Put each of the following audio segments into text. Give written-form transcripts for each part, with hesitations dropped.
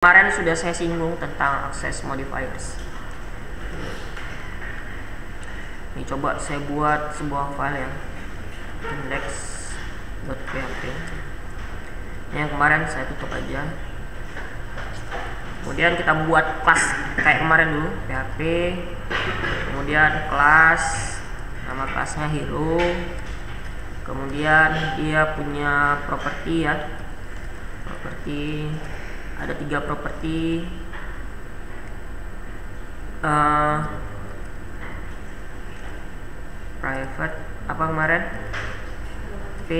Kemarin sudah saya singgung tentang access modifiers. Ini coba saya buat sebuah file ya, index.php. Yang kemarin saya tutup aja. Kemudian kita buat kelas kayak kemarin dulu, php. Kemudian kelas, nama kelasnya hero. Kemudian dia punya properti ya, properti. Ada 3 properti, private apa kemarin, p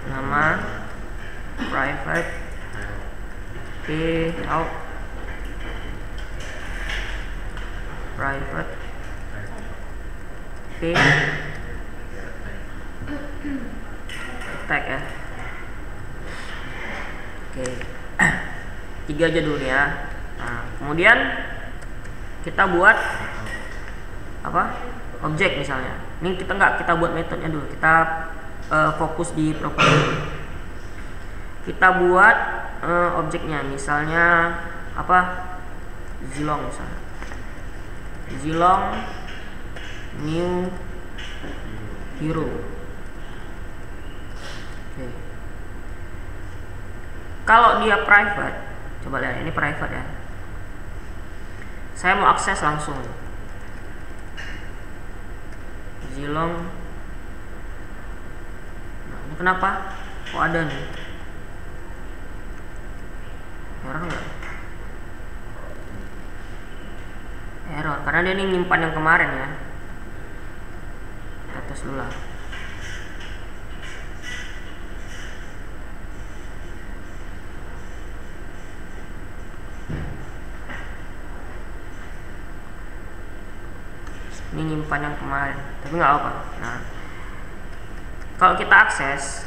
nama, private p out, private p tag ya. Oke. 3 aja dulu ya. Nah, kemudian kita buat apa? Objek misalnya. Ini kita buat metodenya dulu. Kita fokus di properti. Kita buat objeknya, misalnya apa? Zilong misalnya. Zilong new hero. Oke. Kalau dia private, coba lihat ini private ya. Saya mau akses langsung. Zilong. Nah, ini kenapa? Kok ada nih? Error nggak? Error karena dia ini nyimpan yang kemarin ya. Kita tes dulu lah. Ini nyimpan yang kemarin, tapi nggak apa. Nah, kalau kita akses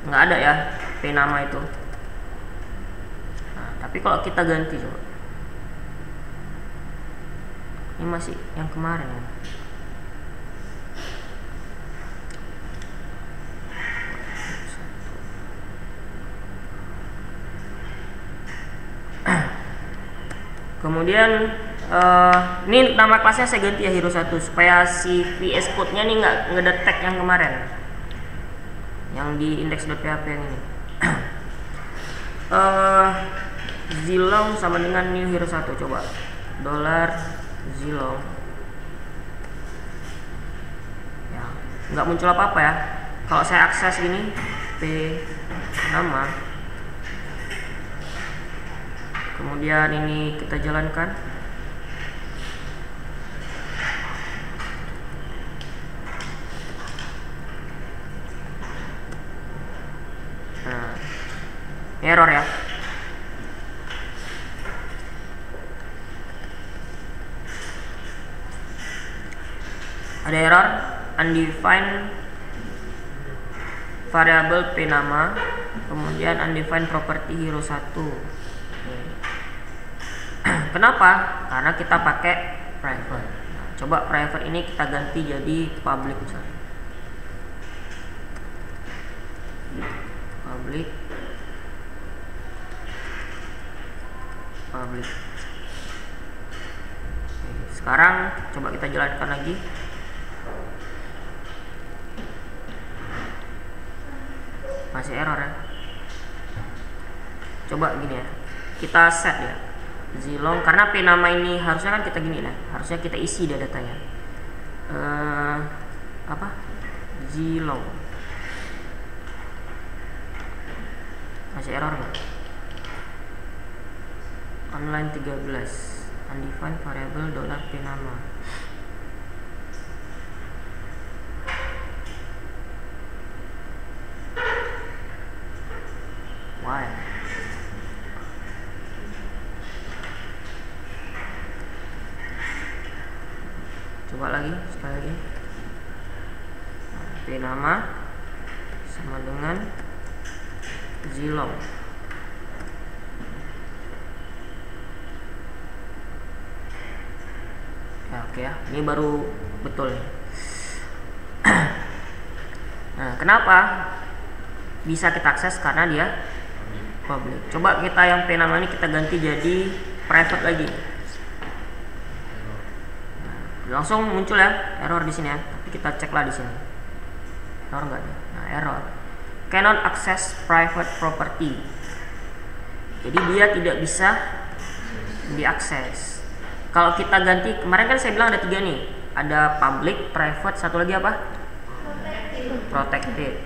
nggak ada ya p nama itu. Nah, tapi kalau kita ganti coba, ini masih yang kemarin ya. Kemudian ini nama kelasnya saya ganti ya hero 1 supaya si VS Code nya nih nggak ngedetek yang kemarin, yang di index.php yang ini. Zilong sama dengan new hero 1, coba $zilong ya, nggak muncul apa-apa ya. Kalau saya akses ini p nama, kemudian ini kita jalankan. Nah, error ya. Ada error undefined variable p nama, kemudian undefined property hero 1. Kenapa? Karena kita pakai private. Nah, coba private ini kita ganti jadi public misalnya. Public. Oke, sekarang coba kita jalankan lagi. Masih error ya. Coba gini ya, kita set ya Zilong, karena p nama ini harusnya kan kita gini lah, harusnya kita isi dia datanya. Apa? Zilong. Masih error nggak? Online 13 undefined variable $p nama. Why? Coba lagi, sekali lagi. P nama sama dengan Zilong. Ya, oke ya, ini baru betul. Nah, kenapa bisa kita akses? Karena dia public. Coba kita yang p nama ini kita ganti jadi private lagi. Langsung muncul ya error di sini ya. Tapi kita cek lah di sini. Error enggak ya? Nah, error. Cannot access private property. Jadi dia tidak bisa diakses. Kalau kita ganti, kemarin kan saya bilang ada 3 nih. Ada public, private, satu lagi apa? Protected.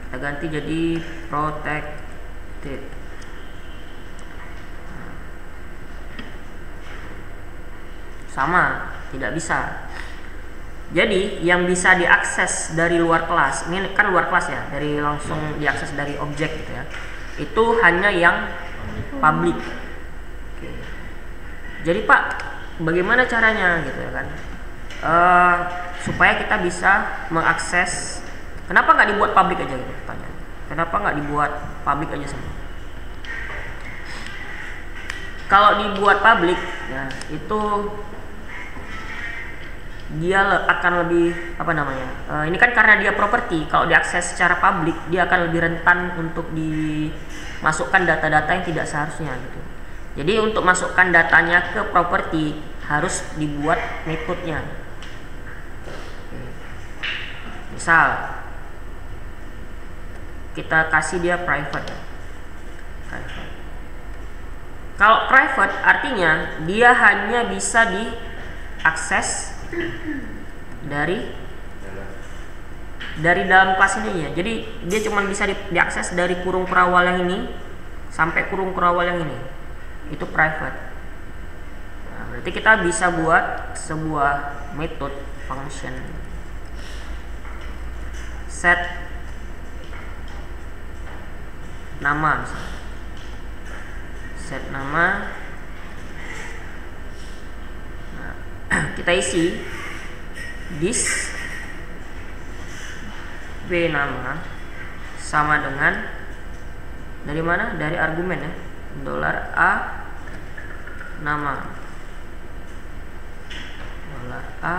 Kita ganti jadi protected. Sama, tidak bisa. Jadi yang bisa diakses dari luar kelas, ini kan luar kelas ya, dari langsung diakses dari objek gitu ya. Itu hanya yang public. Oke. Jadi Pak, bagaimana caranya gitu ya kan? Supaya kita bisa mengakses. Kenapa nggak dibuat public aja gitu pertanyaan? Kenapa nggak dibuat public aja semua? Kalau dibuat public, ya itu dia akan lebih apa namanya? Ini kan karena dia properti. Kalau diakses secara public, dia akan lebih rentan untuk dimasukkan data-data yang tidak seharusnya gitu. Jadi untuk masukkan datanya ke properti harus dibuat metodenya. Misal kita kasih dia private. Kalau private artinya dia hanya bisa diakses dari dalam kelas ini ya. Jadi dia cuma bisa diakses dari kurung kurawal yang ini sampai kurung kurawal yang ini. Itu private. Nah, berarti kita bisa buat sebuah metode function set nama misalnya. Set nama. Nah, kita isi this p nama sama dengan dari mana? Dari argumen ya. $a nama. $a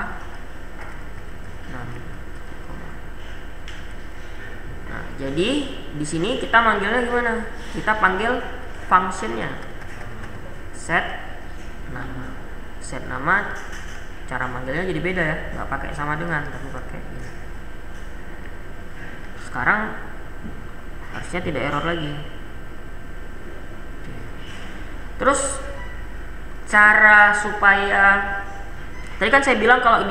nama. Nah, jadi di sini kita manggilnya gimana? Kita panggil functionnya set nama. Set nama cara manggilnya jadi beda ya, nggak pakai sama dengan, tapi pakai ini. Sekarang harusnya tidak error lagi. Terus cara supaya tadi kan saya bilang kalau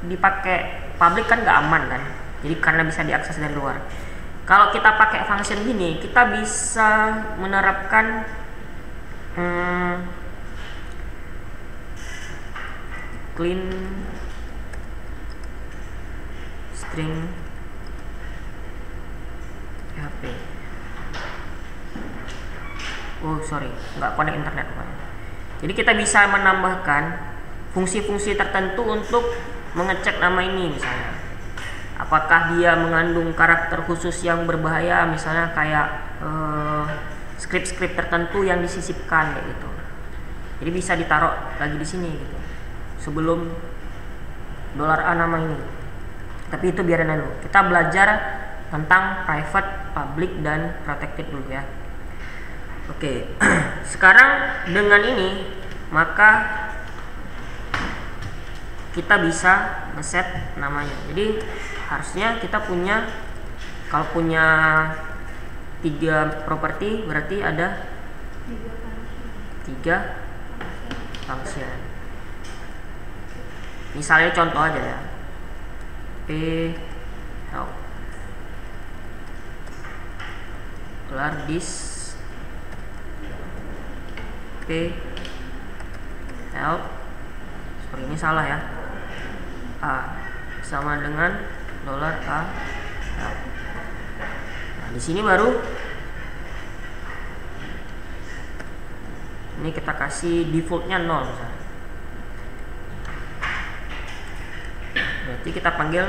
dipakai public kan nggak aman kan, jadi karena bisa diakses dari luar. Kalau kita pakai function gini, kita bisa menerapkan clean string PHP. Oh sorry, nggak connect internet pokoknya. Jadi kita bisa menambahkan fungsi-fungsi tertentu untuk mengecek nama ini, misalnya apakah dia mengandung karakter khusus yang berbahaya, misalnya kayak script-script tertentu yang disisipkan kayak gitu. Jadi bisa ditaruh lagi di sini gitu sebelum $a nama ini. Tapi itu biarin dulu. Kita belajar tentang private, public, dan protected dulu ya. Oke, sekarang dengan ini maka kita bisa ngeset namanya. Jadi harusnya kita punya, kalau punya 3 properti berarti ada 3 function. Misalnya contoh aja ya, p help kelar this p help, seperti ini salah ya, a sama dengan $a help. Nah di sini baru ini kita kasih defaultnya 0 misalnya. Berarti kita panggil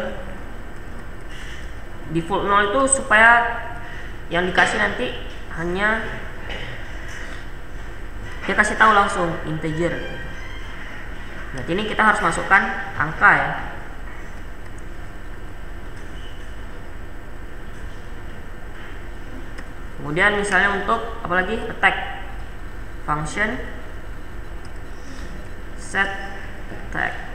default 0 itu supaya yang dikasih nanti hanya dia kasih tahu langsung integer. Berarti ini kita harus masukkan angka ya. Kemudian misalnya untuk apa lagi, attack function set attack.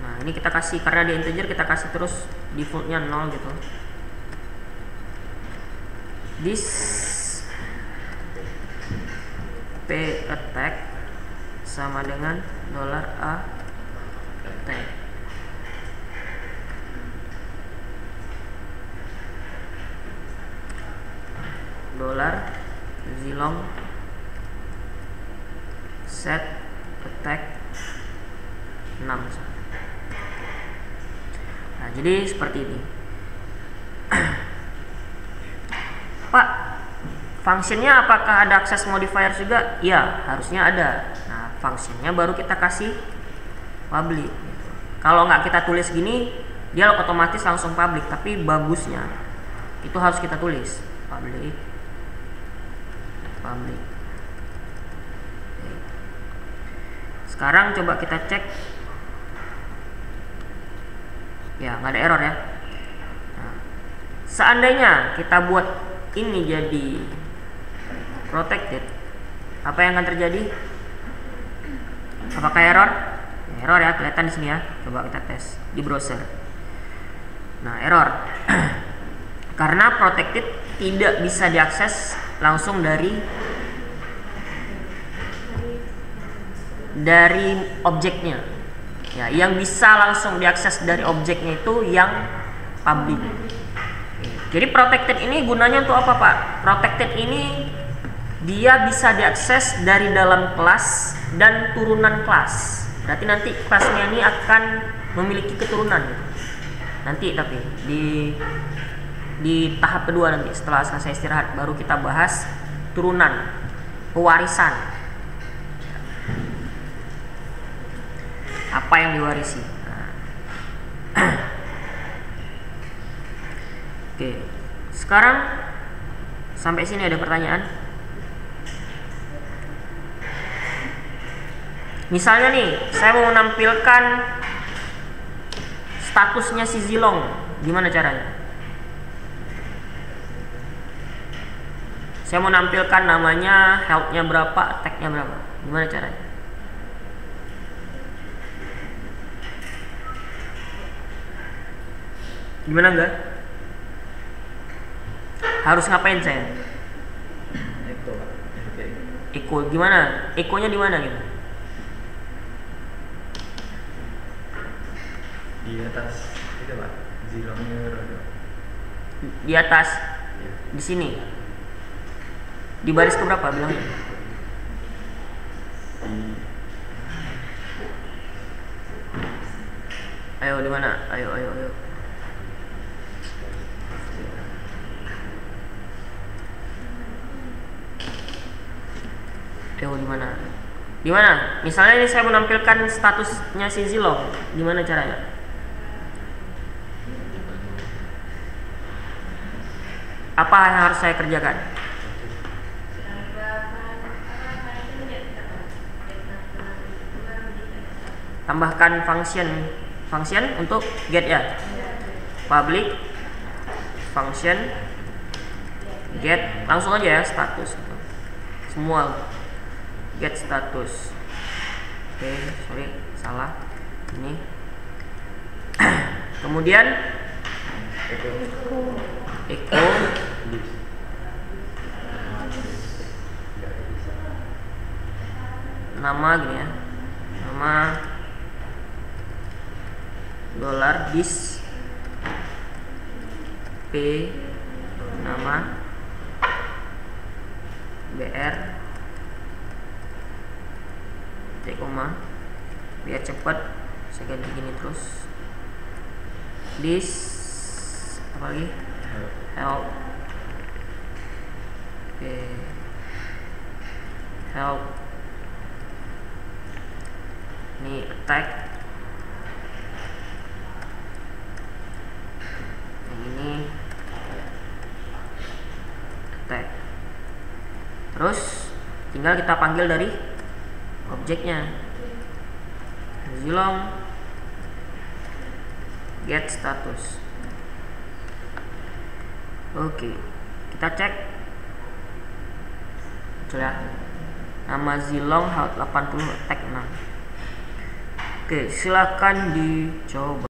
Nah ini kita kasih, karena di integer kita kasih terus defaultnya 0 gitu. This p attack sama dengan $a attack. $zilong set attack 6. Nah jadi seperti ini. Pak, fungsinya apakah ada access modifier juga? Ya, harusnya ada. Nah, fungsinya baru kita kasih public gitu. Kalau nggak kita tulis gini, dia otomatis langsung public, tapi bagusnya itu harus kita tulis public. Sekarang coba kita cek. Ya, nggak ada error ya. Nah, seandainya kita buat ini jadi protected, apa yang akan terjadi? Apakah error? Error ya, kelihatan di sini ya. Coba kita tes di browser. Nah, error. Karena protected tidak bisa diakses langsung dari objeknya. Ya, yang bisa langsung diakses dari objeknya itu yang public. Jadi protected ini gunanya untuk apa, Pak? Protected ini dia bisa diakses dari dalam kelas dan turunan kelas. Berarti nanti kelasnya ini akan memiliki keturunan. Nanti tapi di tahap kedua nanti setelah selesai istirahat baru kita bahas turunan, pewarisan. Apa yang diwarisi? Oke, sekarang sampai sini ada pertanyaan? Misalnya nih, saya mau menampilkan statusnya si Zilong, gimana caranya? Saya mau menampilkan namanya, health-nya berapa, attack-nya berapa, gimana caranya? Gimana enggak? Harus ngapain saya? Echo gimana? Echo-nya di mana gitu? Di atas itu Pak, Zilongnya berapa? Di atas? Ya. Di sini? Di baris keberapa bilangnya? Ayo di mana? Ayo. Di mana? Di mana? Misalnya ini saya menampilkan statusnya si Zilong, gimana caranya? Apa yang harus saya kerjakan? Tambahkan function untuk get ya. Public function get, langsung aja ya status gitu. Semua get status. Oke, sorry salah ini. Kemudian echo nama gini ya, nama $dis p nama br koma, biar cepat saya ganti gini terus. This apa lagi? Help. Oke. Help. Ini attack. Yang ini attack. Terus tinggal kita panggil dari objeknya Zilong, get status. Oke, kita cek. Coba nama Zilong HOT 80 tag 6. Oke, silakan dicoba.